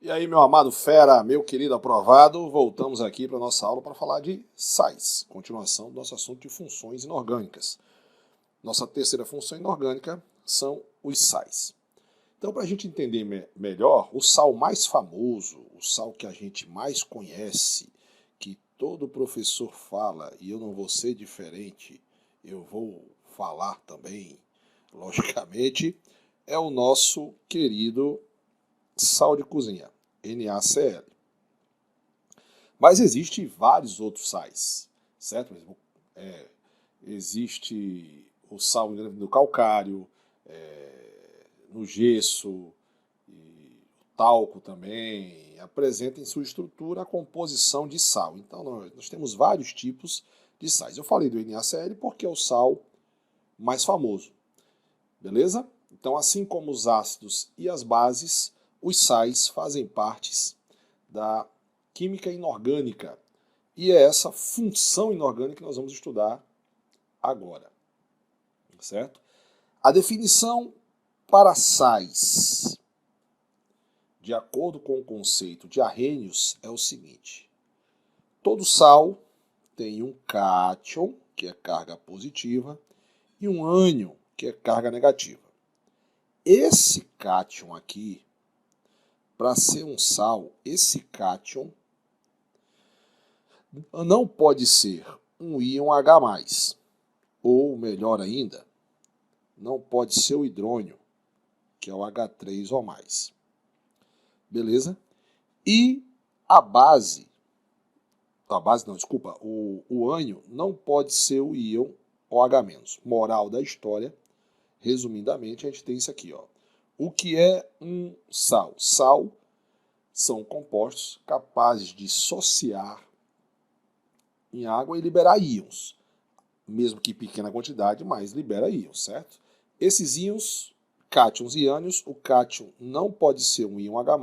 E aí, meu amado fera, meu querido aprovado, voltamos aqui para a nossa aula para falar de sais, continuação do nosso assunto de funções inorgânicas. Nossa terceira função inorgânica são os sais. Então, para a gente entender melhor, o sal mais famoso, o sal que a gente mais conhece, que todo professor fala, e eu não vou ser diferente, eu vou falar também, logicamente, é o nosso querido sal de cozinha, NaCl. Mas existem vários outros sais, certo? Existe o sal no calcário, no gesso, e o talco também, apresenta em sua estrutura a composição de sal. Então nós temos vários tipos de sais. Eu falei do NaCl porque é o sal mais famoso, beleza? Então, assim como os ácidos e as bases, os sais fazem parte da química inorgânica. E é essa função inorgânica que nós vamos estudar agora. Certo? A definição para sais, de acordo com o conceito de Arrhenius, é o seguinte. Todo sal tem um cátion, que é carga positiva, e um ânion, que é carga negativa. Esse cátion aqui, para ser um sal, esse cátion não pode ser um íon H+, ou melhor ainda, não pode ser o hidrônio, que é o H3O+. Beleza? E o ânion não pode ser o íon OH-. Moral da história, resumidamente, a gente tem isso aqui, ó. O que é um sal? Sal são compostos capazes de dissociar em água e liberar íons, mesmo que em pequena quantidade, mas libera íons, certo? Esses íons, cátions e ânions, o cátion não pode ser um íon H+,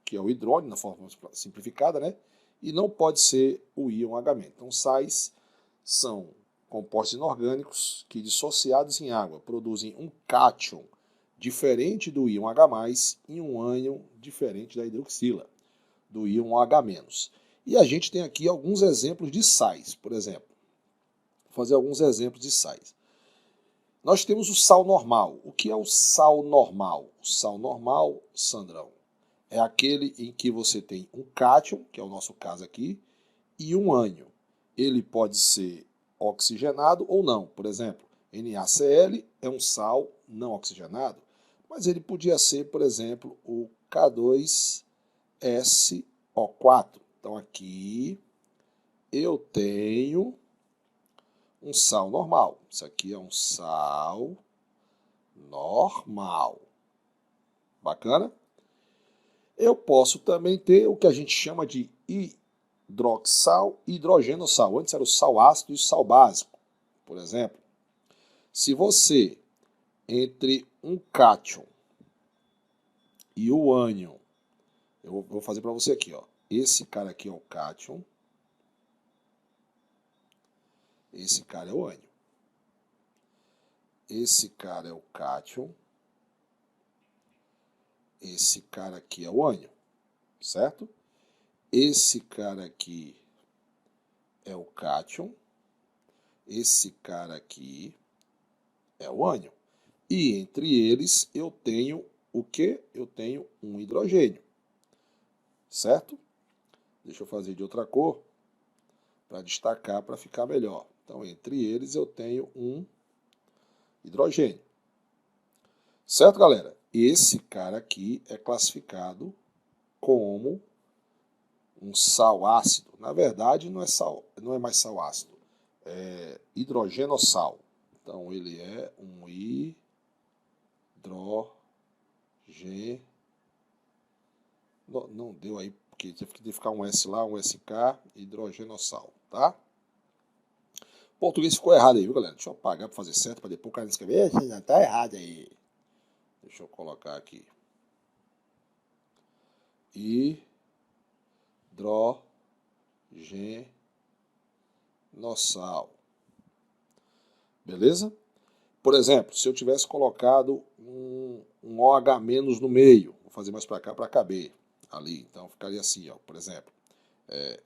que é o hidrônio, na forma simplificada, né? E não pode ser o íon H-. Então, sais são compostos inorgânicos que, dissociados em água, produzem um cátion diferente do íon H+, e um ânion diferente da hidroxila, do íon OH-. E a gente tem aqui alguns exemplos de sais, por exemplo. Vou fazer alguns exemplos de sais. Nós temos o sal normal. O que é o sal normal? O sal normal, Sandrão, é aquele em que você tem um cátion, que é o nosso caso aqui, e um ânion. Ele pode ser oxigenado ou não. Por exemplo, NaCl é um sal não oxigenado, mas ele podia ser, por exemplo, o K2SO4. Então aqui eu tenho um sal normal. Isso aqui é um sal normal. Bacana? Eu posso também ter o que a gente chama de hidroxal e hidrogenossal. Antes era o sal ácido e o sal básico. Por exemplo, se você, entre um cátion e o ânion, eu vou fazer para você aqui, ó. Esse cara aqui é o cátion, esse cara é o ânion. Esse cara é o cátion, esse cara aqui é o ânion, certo? Esse cara aqui é o cátion, esse cara aqui é o ânion. E entre eles eu tenho o quê? Eu tenho um hidrogênio, certo? Deixa eu fazer de outra cor para destacar, para ficar melhor. Então, entre eles eu tenho um hidrogênio. Certo, galera? Esse cara aqui é classificado como um sal ácido. Na verdade, não é mais sal ácido, é hidrogenossal. Então, ele é um hidrogênio. Não deu aí, porque teve que ficar um S lá, um SK, hidrogenossal, tá? O português ficou errado aí, viu, galera? Deixa eu apagar para fazer certo, para depois o cara não escrever. Já tá errado aí. Deixa eu colocar aqui. Hidrogenossal. Beleza? Por exemplo, se eu tivesse colocado um OH- no meio, vou fazer mais para cá para caber ali. Então ficaria assim, ó, por exemplo,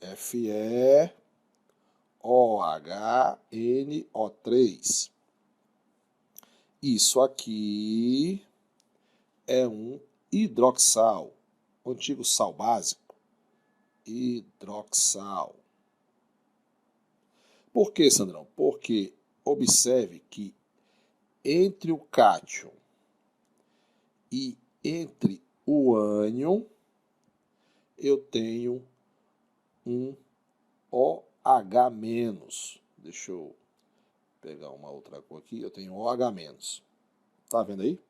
FeOHNO3. Isso aqui é um hidroxal, o antigo sal básico, hidroxal. Por que, Sandrão? Porque observe que entre o cátion e entre o ânion, eu tenho um OH-. Deixa eu pegar uma outra cor aqui. Eu tenho OH-. Tá vendo aí?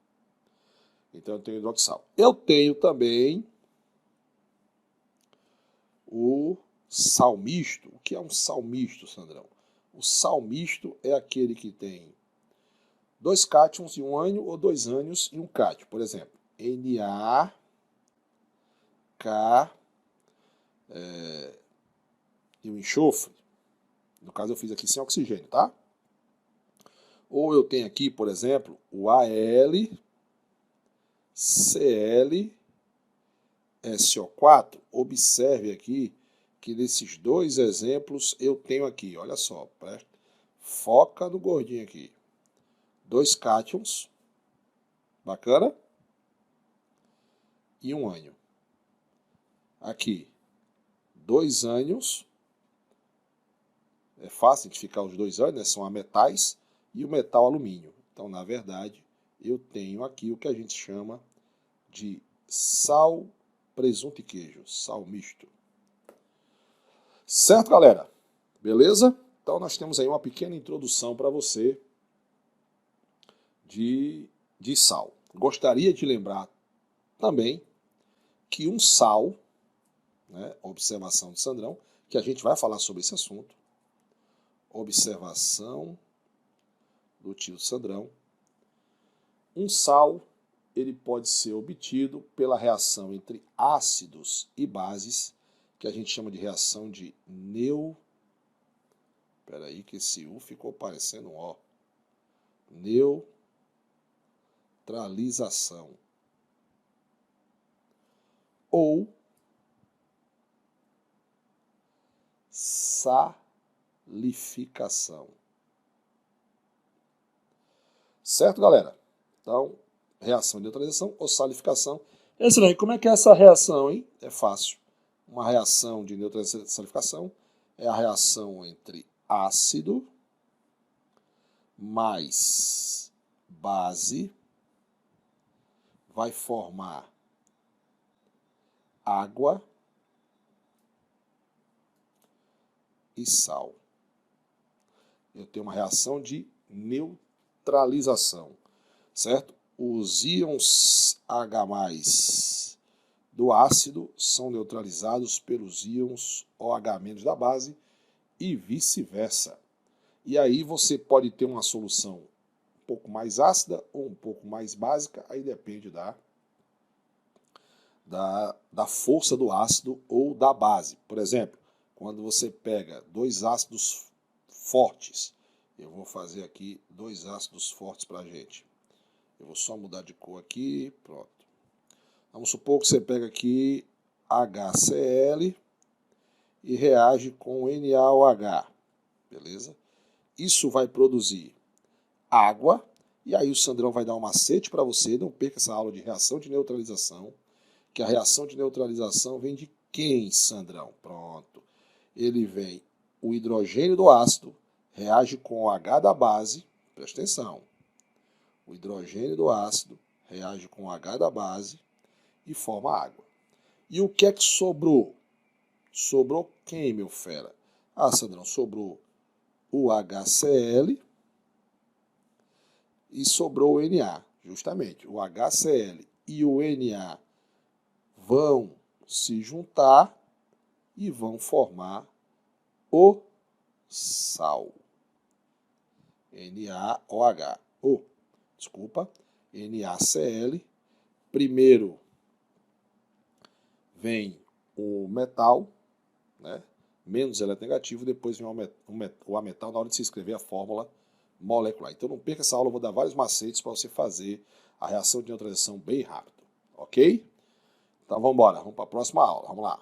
Então eu tenho hidroxal. Eu tenho também o sal misto. O que é um sal misto, Sandrão? O sal misto é aquele que tem 2 cátions e um ânion, ou 2 ânions e um cátion. Por exemplo, NaK e o enxofre. No caso eu fiz aqui sem oxigênio, tá? Ou eu tenho aqui, por exemplo, o AlClSO4. Observe aqui que nesses 2 exemplos eu tenho aqui, olha só, foca no gordinho aqui. 2 cátions, bacana? E um ânion. Aqui, 2 ânions. É fácil identificar os 2 ânions, né? São ametais e o metal alumínio. Então, na verdade, eu tenho aqui o que a gente chama de sal, presunto e queijo, sal misto. Certo, galera? Beleza? Então, nós temos aí uma pequena introdução para você de sal. Gostaria de lembrar também que um sal, né, observação de Sandrão, que a gente vai falar sobre esse assunto, observação do tio Sandrão, um sal ele pode ser obtido pela reação entre ácidos e bases, que a gente chama de reação de Peraí que esse U ficou parecendo um O. Neutralização. Ou salificação. Certo, galera? Então, reação de neutralização ou salificação. Esse daí, como é que é essa reação, hein? É fácil. Uma reação de neutralização e salificação é a reação entre ácido mais base vai formar água e sal. Eu tenho uma reação de neutralização, certo? Os íons H+ do ácido são neutralizados pelos íons OH- da base e vice-versa. E aí você pode ter uma solução um pouco mais ácida ou um pouco mais básica, aí depende da força do ácido ou da base. Por exemplo, quando você pega 2 ácidos fortes, eu vou fazer aqui 2 ácidos fortes para a gente. Eu vou só mudar de cor aqui, pronto. Vamos supor que você pega aqui HCl e reage com NaOH, beleza? Isso vai produzir água, e aí o Sandrão vai dar um macete para você, não perca essa aula de reação de neutralização, que a reação de neutralização vem de quem, Sandrão? Pronto. Ele vem, o hidrogênio do ácido reage com o H da base, presta atenção, o hidrogênio do ácido reage com o H da base e forma água. E o que é que sobrou? Sobrou quem, meu fera? Ah, Sandrão, sobrou o HCl e sobrou o Na. Justamente, o HCl e o Na vão se juntar e vão formar o sal. NaOH. NaCl. Primeiro vem o metal, né? Menos eletronegativo, depois vem o ametal na hora de se escrever a fórmula molecular. Então não perca essa aula, eu vou dar vários macetes para você fazer a reação de neutralização bem rápido, ok? Então vamos embora, vamos para a próxima aula. Vamos lá.